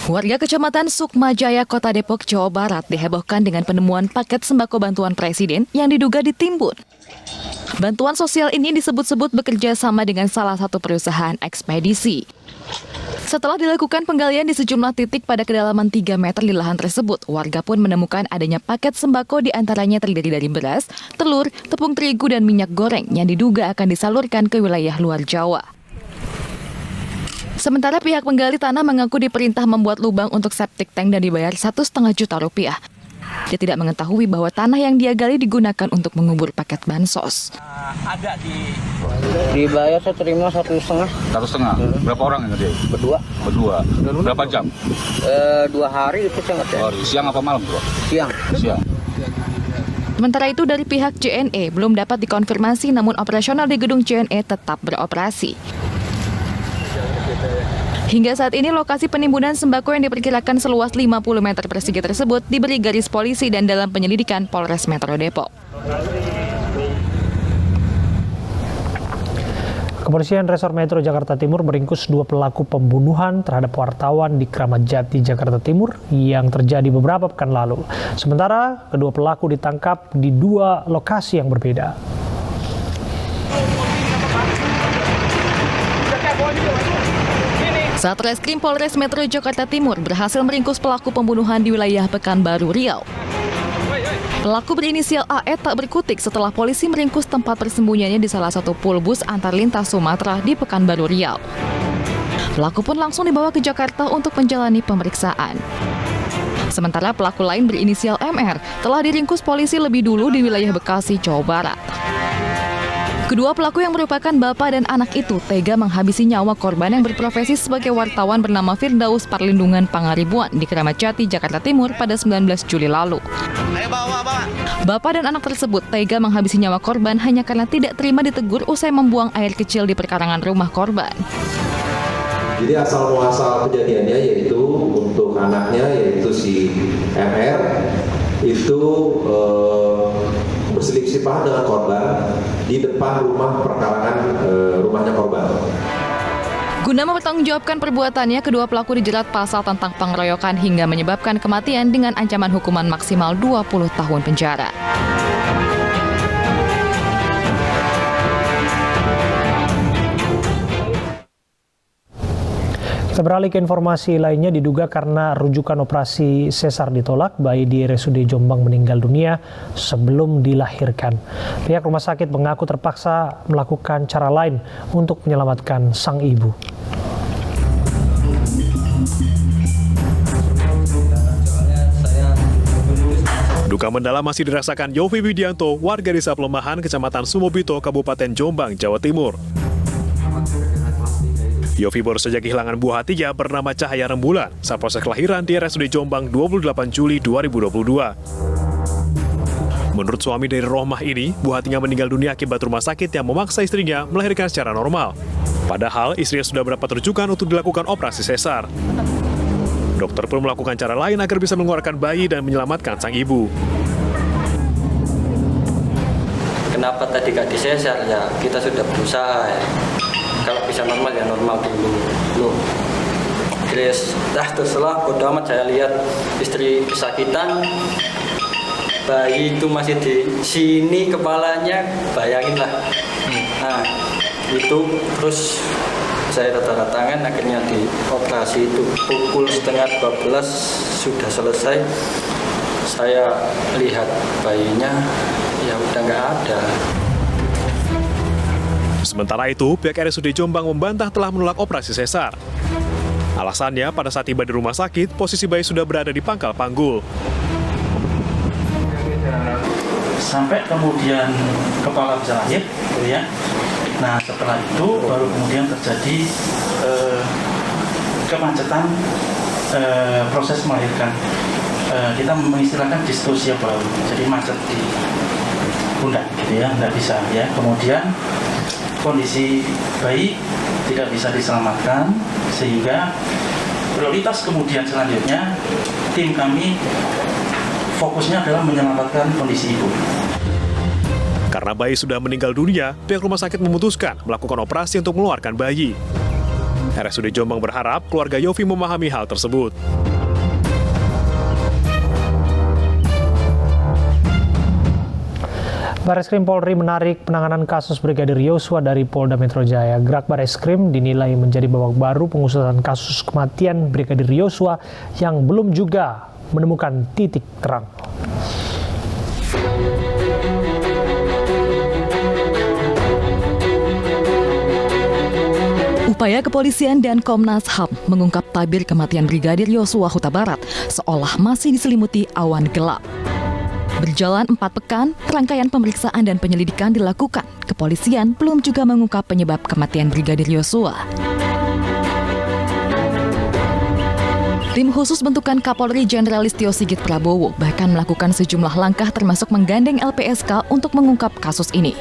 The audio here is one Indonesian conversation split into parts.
Warga Kecamatan Sukmajaya, Kota Depok, Jawa Barat dihebohkan dengan penemuan paket sembako bantuan Presiden yang diduga ditimbun. Bantuan sosial ini disebut-sebut bekerja sama dengan salah satu perusahaan ekspedisi. Setelah dilakukan penggalian di sejumlah titik pada kedalaman 3 meter di lahan tersebut, warga pun menemukan adanya paket sembako di antaranya terdiri dari beras, telur, tepung terigu, dan minyak goreng yang diduga akan disalurkan ke wilayah luar Jawa. Sementara pihak penggali tanah mengaku diperintah membuat lubang untuk septic tank dan dibayar Rp1,5 juta. Dia tidak mengetahui bahwa tanah yang dia gali digunakan untuk mengubur paket bansos. Ada dibayar saya terima 1,5. 1,5. Berapa orang yang ngerjain? Berdua. Berapa jam? 2 hari itu saya ngerjain. Siang apa malam, Bro? Siang. Sementara itu dari pihak JNE belum dapat dikonfirmasi, namun operasional di gedung JNE tetap beroperasi. Hingga saat ini lokasi penimbunan sembako yang diperkirakan seluas 50 meter persegi tersebut diberi garis polisi dan dalam penyelidikan Polres Metro Depok. Kepolisian Resor Metro Jakarta Timur meringkus 2 pelaku pembunuhan terhadap wartawan di Kramat Jati, Jakarta Timur yang terjadi beberapa pekan lalu. Sementara kedua pelaku ditangkap di 2 lokasi yang berbeda. Satreskrim Polres Metro Jakarta Timur berhasil meringkus pelaku pembunuhan di wilayah Pekanbaru, Riau. Pelaku berinisial AE tak berkutik setelah polisi meringkus tempat persembunyiannya di salah satu pulbus antar lintas Sumatera di Pekanbaru, Riau. Pelaku pun langsung dibawa ke Jakarta untuk menjalani pemeriksaan. Sementara pelaku lain berinisial MR telah diringkus polisi lebih dulu di wilayah Bekasi, Jawa Barat. Kedua pelaku yang merupakan bapak dan anak itu tega menghabisi nyawa korban yang berprofesi sebagai wartawan bernama Firdaus Parlindungan Pangaribuan di Kramat Jati, Jakarta Timur pada 19 Juli lalu. Bapak dan anak tersebut tega menghabisi nyawa korban hanya karena tidak terima ditegur usai membuang air kecil di perkarangan rumah korban. Jadi asal muasal kejadiannya yaitu untuk anaknya yaitu si MR itu berselisih-paham dengan korban di depan rumah perkarangan rumahnya korban. Guna mempertanggungjawabkan perbuatannya, kedua pelaku dijerat pasal tentang pengeroyokan hingga menyebabkan kematian dengan ancaman hukuman maksimal 20 tahun penjara. Kita beralih ke informasi lainnya. Diduga karena rujukan operasi sesar ditolak, bayi di RSUD Jombang meninggal dunia sebelum dilahirkan. Pihak rumah sakit mengaku terpaksa melakukan cara lain untuk menyelamatkan sang ibu. Duka mendalam masih dirasakan Yofi Widianto, warga desa Pelemahan, Kecamatan Sumobito, Kabupaten Jombang, Jawa Timur. Yofi baru saja kehilangan buah hatinya bernama Cahaya Rembulan saat proses kelahiran di RSUD Jombang 28 Juli 2022. Menurut suami dari Rohmah ini, buah hatinya meninggal dunia akibat rumah sakit yang memaksa istrinya melahirkan secara normal. Padahal istrinya sudah mendapat rujukan untuk dilakukan operasi sesar. Dokter pun melakukan cara lain agar bisa mengeluarkan bayi dan menyelamatkan sang ibu. Kenapa tadi gak disesar ya? Kita sudah berusaha ya. Kalau bisa normal ya normal dulu. Terus terselah bodo amat, saya lihat istri kesakitan, bayi itu masih di sini kepalanya, bayangin lah. Nah itu terus saya tanda tangan, akhirnya dioperasi itu pukul 11:30 sudah selesai. Saya lihat bayinya ya udah nggak ada. Sementara itu, pihak RSUD Jombang membantah telah menolak operasi sesar. Alasannya, pada saat tiba di rumah sakit, posisi bayi sudah berada di pangkal panggul. Sampai kemudian kepala bisa lahir, gitu ya. Nah, setelah itu baru kemudian terjadi kemacetan proses melahirkan. Kita mengistilahkan distosia baru, jadi macet di pundak, gitu ya, nggak bisa ya. Kemudian kondisi bayi tidak bisa diselamatkan, sehingga prioritas kemudian selanjutnya tim kami fokusnya adalah menyelamatkan kondisi ibu. Karena bayi sudah meninggal dunia, pihak rumah sakit memutuskan melakukan operasi untuk mengeluarkan bayi. RSUD Jombang berharap keluarga Yofi memahami hal tersebut. Bareskrim Polri menarik penanganan kasus Brigadir Yosua dari Polda Metro Jaya. Gerak Bareskrim dinilai menjadi babak baru pengusutan kasus kematian Brigadir Yosua yang belum juga menemukan titik terang. Upaya kepolisian dan Komnas HAM mengungkap tabir kematian Brigadir Yosua Huta Barat seolah masih diselimuti awan gelap. Berjalan 4 pekan, rangkaian pemeriksaan dan penyelidikan dilakukan. Kepolisian belum juga mengungkap penyebab kematian Brigadir Yosua. Tim khusus bentukan Kapolri Jenderal Listio Sigit Prabowo bahkan melakukan sejumlah langkah termasuk menggandeng LPSK untuk mengungkap kasus ini.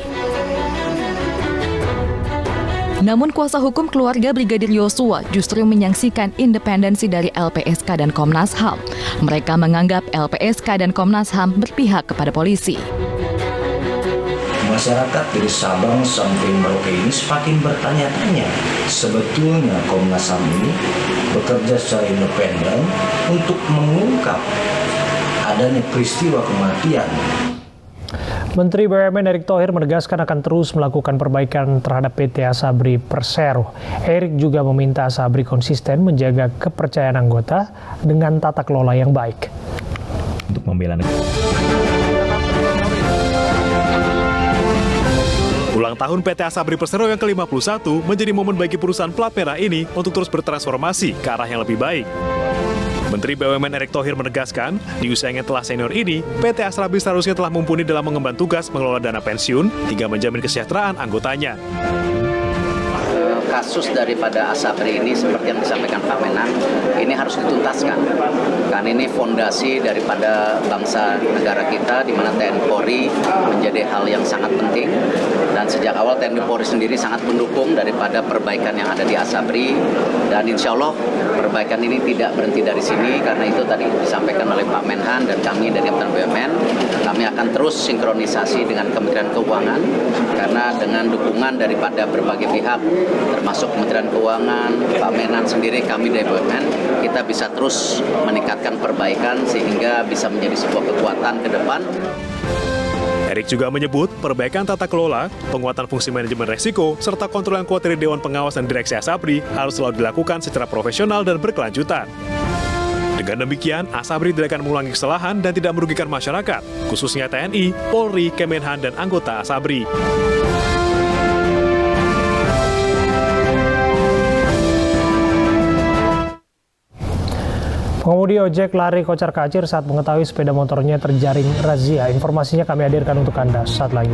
Namun kuasa hukum keluarga Brigadir Yosua justru menyaksikan independensi dari LPSK dan Komnas HAM. Mereka menganggap LPSK dan Komnas HAM berpihak kepada polisi. Masyarakat dari Sabang sampai Merauke ini semakin bertanya-tanya, sebetulnya Komnas HAM ini bekerja secara independen untuk mengungkap adanya peristiwa kematian. Menteri BUMN Erick Thohir menegaskan akan terus melakukan perbaikan terhadap PT Asabri Persero. Erick juga meminta Asabri konsisten menjaga kepercayaan anggota dengan tata kelola yang baik. Untuk membela negara. Ulang tahun PT Asabri Persero yang ke-51 menjadi momen bagi perusahaan plat merah ini untuk terus bertransformasi ke arah yang lebih baik. Menteri BUMN Erick Thohir menegaskan, di usia yang telah senior ini, PT Asabri seharusnya telah mumpuni dalam mengemban tugas mengelola dana pensiun hingga menjamin kesejahteraan anggotanya. Kasus daripada Asabri ini seperti yang disampaikan Pak Menhan, ini harus dituntaskan. Karena ini fondasi daripada bangsa negara kita, di mana TNI Polri menjadi hal yang sangat penting. Dan sejak awal TNI Polri sendiri sangat mendukung daripada perbaikan yang ada di Asabri. Dan insya Allah perbaikan ini tidak berhenti dari sini, karena itu tadi disampaikan oleh Pak Menhan dan kami dari Kementerian BUMN. Kami akan terus sinkronisasi dengan Kementerian Keuangan, karena dengan dukungan daripada berbagai pihak, termasuk Kementerian Keuangan, Pak Menhan sendiri, kami dari BUMN, kita bisa terus meningkatkan perbaikan sehingga bisa menjadi sebuah kekuatan ke depan. Erick juga menyebut perbaikan tata kelola, penguatan fungsi manajemen resiko, serta kontrol yang kuat dari Dewan Pengawas dan Direksi Asabri harus selalu dilakukan secara profesional dan berkelanjutan. Dengan demikian, Asabri tidak akan mengulangi kesalahan dan tidak merugikan masyarakat, khususnya TNI, Polri, Kemenhan, dan anggota Asabri. Pengemudi ojek lari kocar-kacir saat mengetahui sepeda motornya terjaring razia. Informasinya kami hadirkan untuk Anda saat lagi.